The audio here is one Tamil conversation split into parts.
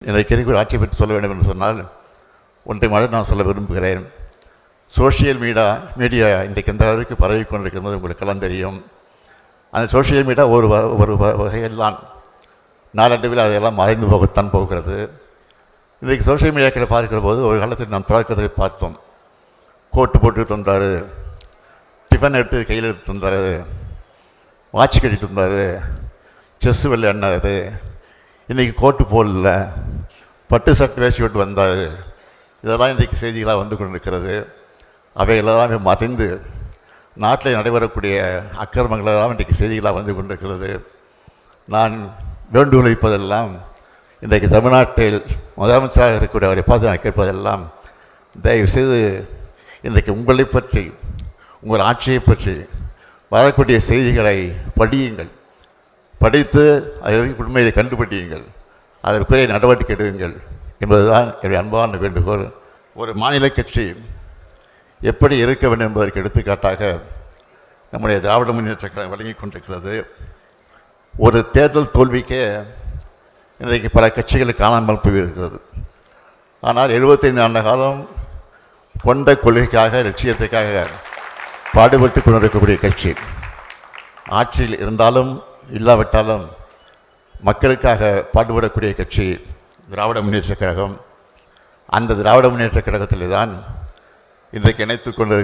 இன்றைக்கு இருக்கிற ஆட்சி பற்றி சொல்ல வேண்டும் என்று சொன்னால் ஒன்றை மட்டும் நான் சொல்ல விரும்புகிறேன். சோஷியல் மீடியா இன்றைக்கு எந்த அளவுக்கு பரவி கொண்டிருக்கிறது உங்களுக்கெல்லாம் தெரியும். அந்த சோஷியல் மீடியா ஒரு வகையில் தான் நாளடைவில் அதையெல்லாம் மறைந்து போகத்தான் போகிறது. இன்றைக்கு சோஷியல் மீடியாக்களை பார்க்கிற போது ஒரு காலத்தில் நாம் தொடக்கத்தை பார்த்தோம். கோட்டு போட்டு தந்தார், டிஃபன் எடுத்து கையில் எடுத்து தந்தார், வாட்ச் கட்டிட்டு தந்தார், செஸ்ஸு விளையாடினார். இன்றைக்கி கோட்டு போடல, பட்டு சட்டை வேசி விட்டு வந்தார். இதெல்லாம் இன்றைக்கு செய்திகளாக வந்து கொண்டிருக்கிறது. அவைகளெல்லாம் மறைந்து நாட்டில் நடைபெறக்கூடிய அக்கிரமங்களெல்லாம் இன்றைக்கு செய்திகளாக வந்து கொண்டிருக்கிறது. நான் வேண்டுகோள் வைப்பதெல்லாம், இன்றைக்கு தமிழ்நாட்டில் முதலமைச்சராக இருக்கக்கூடிய அவரை பார்த்து நான் கேட்பதெல்லாம், தயவுசெய்து இன்றைக்கு உங்களை பற்றி, உங்கள் ஆட்சியை பற்றி வரக்கூடிய செய்திகளை படியுங்கள். படித்து அதற்கு உண்மையை கண்டுபிடியுங்கள், அதற்குரிய நடவடிக்கை எடுங்கள் என்பதுதான் என்னுடைய அன்பான வேண்டுகோள். ஒரு மாநில கட்சி எப்படி இருக்க வேண்டும் என்பதற்கு எடுத்துக்காட்டாக நம்முடைய திராவிட முன்னேற்ற கழகம் வழங்கி கொண்டிருக்கிறது. ஒரு தேர்தல் தோல்விக்கே இன்றைக்கு பல கட்சிகள் காணாமல் போயிருக்கிறது. ஆனால் 75 ஆண்டு காலம் கொண்ட கொள்கைக்காக, லட்சியத்துக்காக பாடுபட்டு கொண்டிருக்கக்கூடிய கட்சி, ஆட்சியில் இருந்தாலும் இல்லாவிட்டாலும் மக்களுக்காக பாடுபடக்கூடிய கட்சி திராவிட முன்னேற்ற கழகம். அந்த திராவிட முன்னேற்ற கழகத்தில் தான் இன்றைக்கு இணைத்து கொண்டு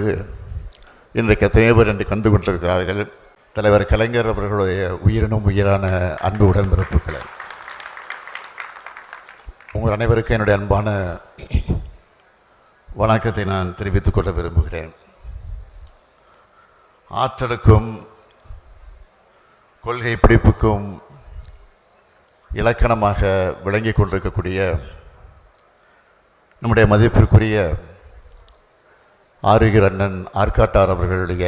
இன்றைக்கு எத்தனையோ பேர் என்று கண்டு கொண்டிருக்கிறார்கள். தலைவர் கலைஞர் அவர்களுடைய உயிரினும் உயிரான அன்பு உடன்பிறப்புகளை உங்கள் அனைவருக்கும் என்னுடைய அன்பான வணக்கத்தை நான் தெரிவித்துக் கொள்ள விரும்புகிறேன். ஆற்றலுக்கும் கொள்கை பிடிப்புக்கும் இலக்கணமாக விளங்கி கொண்டிருக்கக்கூடிய நம்முடைய மதிப்பிற்குரிய ஆரோக்கிய அண்ணன் ஆற்காட்டார் அவர்களுடைய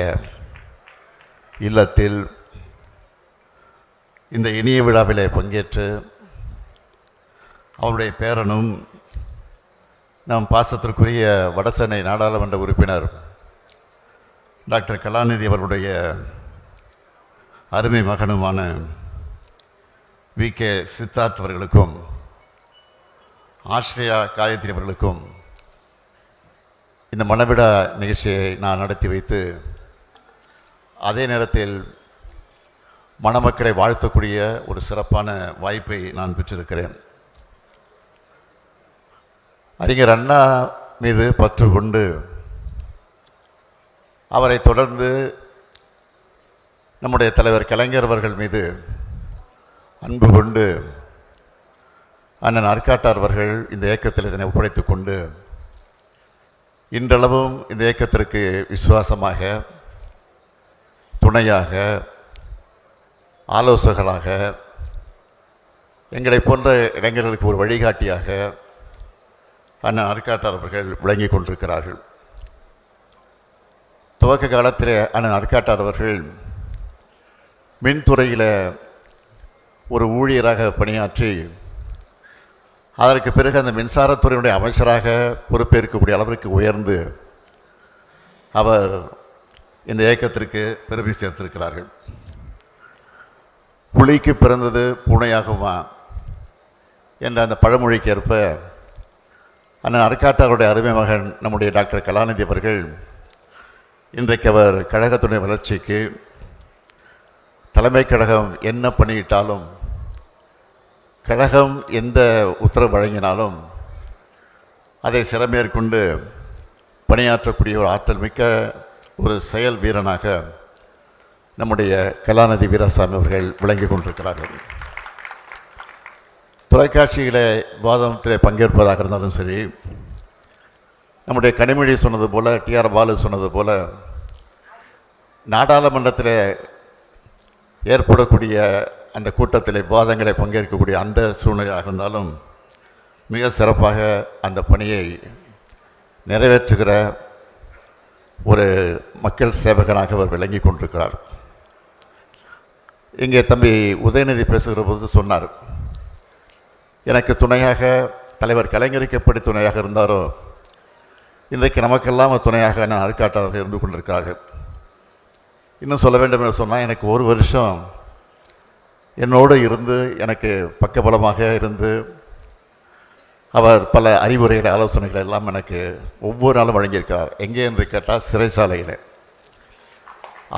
இல்லத்தில் இந்த இனிய விழாவிலே பங்கேற்று அவருடைய பேரனும் நம் பாசத்திற்குரிய வடசென்னை நாடாளுமன்ற உறுப்பினர் டாக்டர் கலாநிதி அவர்களுடைய அருமை மகனுமான வி.கே. சித்தார்த் அவர்களுக்கும் ஆஸ்ரயா காயத்ரி அவர்களுக்கும் இந்த மணவிழா நிகழ்ச்சியை நான் நடத்தி வைத்து, அதே நேரத்தில் மணமக்களை வாழ்த்தக்கூடிய ஒரு சிறப்பான வாய்ப்பை நான் பெற்றிருக்கிறேன். அறிஞர் அண்ணா மீது பற்று கொண்டு அவரை தொடர்ந்து நம்முடைய தலைவர் கலைஞர் அவர்கள் மீது அன்பு கொண்டு அண்ணன் ஆற்காட்டார் அவர்கள் இந்த இயக்கத்தில் இதனை ஒப்படைத்து கொண்டு இன்றளவும் இந்த இயக்கத்திற்கு விசுவாசமாக, துணையாக, ஆலோசகர்களாக, எங்களை போன்ற இளைஞர்களுக்கு ஒரு வழிகாட்டியாக அண்ணன் ஆற்காட்டார் அவர்கள் விளங்கி கொண்டிருக்கிறார்கள். துவக்க காலத்தில் அண்ணன் ஆற்காட்டார் அவர்கள் மின்துறையில் ஒரு ஊழியராக பணியாற்றி, அதற்கு பிறகு அந்த மின்சாரத்துறையினுடைய அமைச்சராக பொறுப்பேற்கக்கூடிய அளவிற்கு உயர்ந்து அவர் இந்த இயக்கத்திற்கு பெருமை சேர்த்திருக்கிறார்கள். புலிக்கு பிறந்தது பூனையாகுமா என்ற அந்த பழமொழிக்கு ஏற்ப அண்ணன் ஆற்காட்டாருடைய அருமை மகன் நம்முடைய டாக்டர் கலாநிதி அவர்கள் இன்றைக்கு அவர் கழகத்துடைய வளர்ச்சிக்கு, தலைமை கழகம் என்ன பண்ணியிட்டாலும், கழகம் எந்த உத்தரவு வழங்கினாலும் அதை சிறமேற்கொண்டு பணியாற்றக்கூடிய ஒரு ஆற்றல் மிக்க ஒரு செயல் வீரனாக நம்முடைய கலாநிதி வீராசாமி அவர்கள் விளங்கி கொண்டிருக்கிறார்கள். தொலைக்காட்சிகளை விவாதத்தில் பங்கேற்பதாக இருந்தாலும் சரி, நம்முடைய கனிமொழி சொன்னது போல், டிஆர் பாலு சொன்னது போல், நாடாளுமன்றத்தில் ஏற்படக்கூடிய அந்த கூட்டத்தில் விவாதங்களை பங்கேற்கக்கூடிய அந்த சூழ்நிலையாக இருந்தாலும் மிக சிறப்பாக அந்த பணியை நிறைவேற்றுகிற ஒரு மக்கள் சேவகனாக அவர் விளங்கி கொண்டிருக்கிறார். இங்கே தம்பி உதயநிதி பேசுகிற போது சொன்னார், எனக்கு துணையாக தலைவர் கலைஞருக்கு எப்படி துணையாக இருந்தாரோ இன்றைக்கு நமக்கெல்லாம் துணையாக நான் ஆற்காட்டாளர்கள் இருந்து கொண்டிருக்கிறார்கள். இன்னும் சொல்ல வேண்டும் என்று சொன்னால், எனக்கு ஒரு வருஷம் என்னோடு இருந்து எனக்கு பக்கபலமாக இருந்து அவர் பல அறிவுரைகள் ஆலோசனைகள் எல்லாம் எனக்கு ஒவ்வொரு நாளும் வழங்கியிருக்கிறார். எங்கே என்று கேட்டால் சிறைச்சாலையில்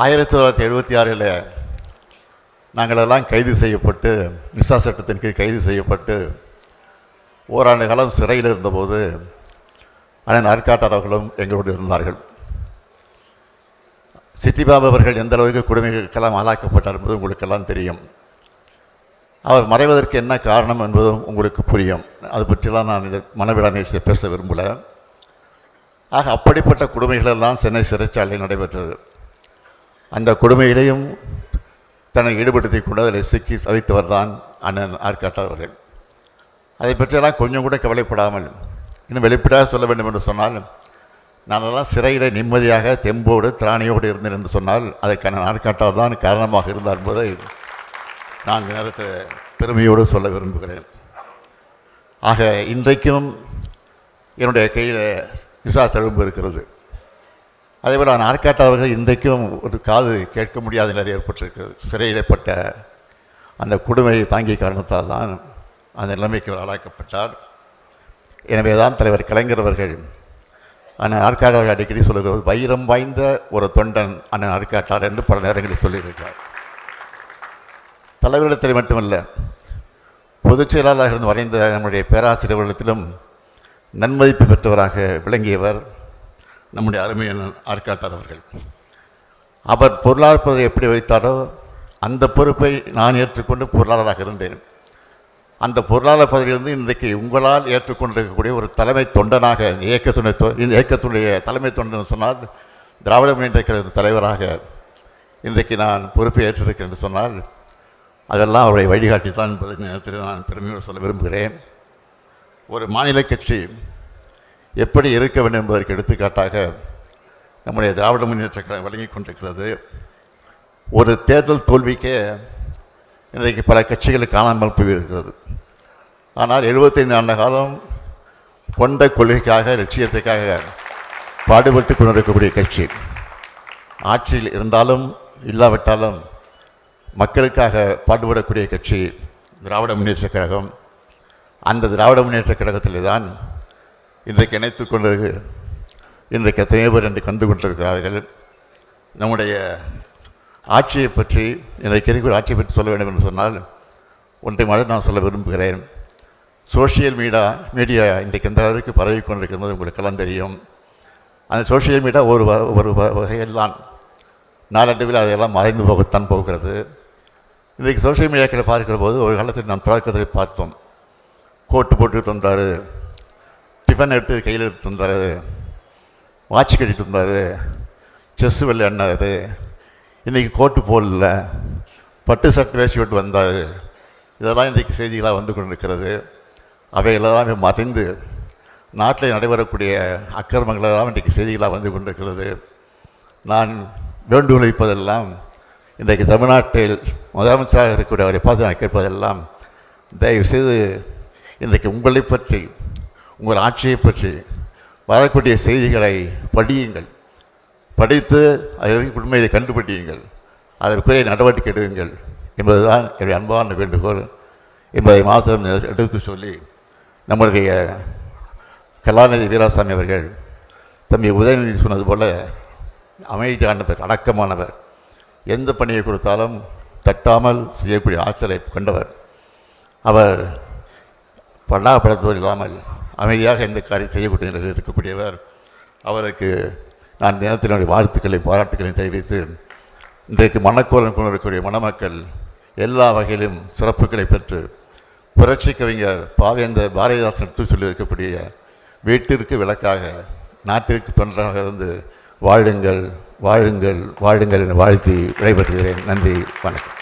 1976 நாங்களெல்லாம் கைது செய்யப்பட்டு நிசா சட்டத்தின் கீழ் கைது செய்யப்பட்டு ஓராண்டு காலம் சிறையில் இருந்தபோது அண்ணன் ஆற்காட்டார் அவர்களும் எங்களோடு இருந்தார்கள். சிட்டிபாபு அவர்கள் எந்த அளவுக்கு கொடுமைகளுக்கெல்லாம் ஆளாக்கப்பட்டார் என்பது உங்களுக்கெல்லாம் தெரியும். அவர் மறைவதற்கு என்ன காரணம் என்பதும் உங்களுக்கு புரியும். அது பற்றிலாம் நான் இதை மனவிழா நிகழ்ச்சியை பேச விரும்பலை. ஆக அப்படிப்பட்ட கொடுமைகளெல்லாம் சென்னை சிறைச்சாலையில் நடைபெற்றது. அந்த கொடுமையிலையும் தன்னை ஈடுபடுத்தி கொண்டு அதில் சிக்கி தவித்தவர் தான் அண்ணன் ஆற்காட்டார் அவர்கள். அதை பற்றியெல்லாம் கொஞ்சம் கூட கவலைப்படாமல் இன்னும் வெளிப்படையாக சொல்ல வேண்டும் என்று சொன்னால், நானெல்லாம் சிறையில் நிம்மதியாக தெம்போடு திராணியோடு இருந்தேன் என்று சொன்னால் அதற்கான ஆற்காட்டார் தான் காரணமாக இருந்தார் என்பதை நான் இந்த நேரத்தில் பெருமையோடு சொல்ல விரும்புகிறேன். ஆக இன்றைக்கும் என்னுடைய கையில் விசா தழும்பு இருக்கிறது. அதேபோல் நான் ஆற்காட்டாளர்கள் இன்றைக்கும் ஒரு காது கேட்க முடியாத நிலை ஏற்பட்டிருக்கிறது. சிறையிடப்பட்ட அந்த கொடுமையை தாங்கிய காரணத்தால் தான் அந்த நிலைமைக்கு ஆளாக்கப்பட்டார். எனவே தான் தலைவர் கலைஞர் அவர்கள் அண்ணன் ஆற்காட்டாளர்கள் அடிக்கடி சொல்லுகிறது, வைரம் வாய்ந்த ஒரு தொண்டன் அண்ணன் ஆற்காட்டார் என்று பல நேரங்களில் சொல்லியிருக்கிறார். தலைவரிடத்தில் மட்டுமல்ல, பொதுச் செயலாளராக இருந்து வரைந்த நம்முடைய பேராசிரியர்களிடத்திலும் நன்மதிப்பு பெற்றவராக விளங்கியவர் நம்முடைய அருமையான ஆற்காட்டார் அவர்கள். அவர் பொருளாளர் பதவியை எப்படி வைத்தாரோ அந்த பொறுப்பை நான் ஏற்றுக்கொண்டு பொருளாளராக இருந்தேன். அந்த பொருளாளர் பதவியிலிருந்து இன்றைக்கு உங்களால் ஏற்றுக்கொண்டிருக்கக்கூடிய ஒரு தலைமை தொண்டனாக இந்த இயக்கத்துடைய தலைமை தொண்டன் சொன்னால் திராவிட முன்னேற்ற கழக தலைவராக இன்றைக்கு நான் பொறுப்பை ஏற்றிருக்கிறேன் என்று சொன்னால் அதெல்லாம் அவருடைய வழிகாட்டி தான் என்பதை நேரத்தில் நான் பெருமையோடு சொல்ல விரும்புகிறேன். ஒரு மாநில கட்சி எப்படி இருக்க வேண்டும் என்பதற்கு எடுத்துக்காட்டாக நம்முடைய திராவிட முன்னேற்ற கழகம் வழங்கி கொண்டிருக்கிறது. ஒரு தேர்தல் தோல்விக்கே இன்றைக்கு பல கட்சிகள் காணாமல் போயிருக்கிறது. ஆனால் 75 ஆண்டு காலம் கொண்ட கொள்கைக்காக லட்சியத்துக்காக பாடுபட்டு கொண்டிருக்கக்கூடிய கட்சி ஆட்சியில் இருந்தாலும் இல்லாவிட்டாலும் மக்களுக்காக பாடுபடக்கூடிய கட்சி திராவிட முன்னேற்ற கழகம். அந்த திராவிட முன்னேற்ற கழகத்தில் தான் இன்றைக்கு இணைத்து கொண்டு இன்றைக்கு எத்தனையோ பேர் என்று கண்டு கொண்டிருக்கிறார்கள். நம்முடைய ஆட்சியை பற்றி இன்றைக்கு இருக்கிற ஆட்சியை பற்றி சொல்ல வேண்டும் என்று சொன்னால் ஒன்றை மட்டும் நான் சொல்ல விரும்புகிறேன். சோஷியல் மீடியா இன்றைக்கு எந்த அளவுக்கு பரவி கொண்டிருக்கிறது உங்களுக்கெல்லாம் தெரியும். அந்த சோஷியல் மீடியா ஒரு வகையில் தான் நாளடைவில் அதையெல்லாம் மறைந்து போகத்தான் போகிறது. இன்றைக்கு சோஷியல் மீடியாக்களை பார்க்கிற போது ஒரு காலத்தில் நாம் தொடக்கத்தை பார்த்தோம். கோட்டு போட்டுட்டு வந்தார், டிஃபன் எடுத்து கையில் எடுத்து வந்தார், வாட்ச் கட்டிட்டு வந்தார், செஸ்ஸு விளையாடினார். இன்றைக்கி கோட்டு போடல, பட்டு சட்டை வேஷ்டி விட்டு வந்தார். இதெல்லாம் இன்றைக்கு செய்திகளாக வந்து கொண்டிருக்கிறது. அவைகளெல்லாம் மறைந்து நாட்டில் நடைபெறக்கூடிய அக்கிரமங்களெல்லாம் இன்றைக்கு செய்திகளாக வந்து கொண்டிருக்கிறது. நான் வேண்டுகோள் வைப்பதெல்லாம் இன்றைக்கு தமிழ்நாட்டில் முதலமைச்சராக இருக்கக்கூடிய அவரை பார்த்து நான் கேட்பதெல்லாம், தயவுசெய்து இன்றைக்கு உங்களை பற்றி உங்கள் ஆட்சியை பற்றி வரக்கூடிய செய்திகளை படியுங்கள். படித்து அதற்கு உண்மையை கண்டுபிடியுங்கள், அதற்குரிய நடவடிக்கை எடுங்கள் என்பதுதான் என்னுடைய அன்பான வேண்டுகோள் என்பதை மாத்திரம் எடுத்து சொல்லி, நம்முடைய கலாநிதி வீராசாமி அவர்கள் தம்பி உதயநிதி சொன்னது போல அமைதியானவர், அடக்கமானவர், எந்த பணியை கொடுத்தாலும் தட்டாமல் செய்யக்கூடிய ஆற்றலை கொண்டவர். அவர் படாப்படுத்துவது இல்லாமல் அமைதியாக எந்த காரியம் செய்யக்கூடிய இருக்கக்கூடியவர். அவருக்கு நான் தினத்தினுடைய வாழ்த்துக்களையும் பாராட்டுகளையும் தெரிவித்து, இன்றைக்கு மனக்கோலம் கொண்டிருக்கக்கூடிய மணமக்கள் எல்லா வகையிலும் சிறப்புகளை பெற்று புரட்சி கவிஞர் பாவேந்தர் பாரதிதாசன் எடுத்து சொல்லியிருக்கக்கூடிய வீட்டிற்கு விளக்காக நாட்டிற்கு தொண்டராக இருந்து வாழுங்கள் வாழுங்கள் வாழுங்கள் என வாழ்த்தி விடைபெறுகிறேன். நன்றி, வணக்கம்.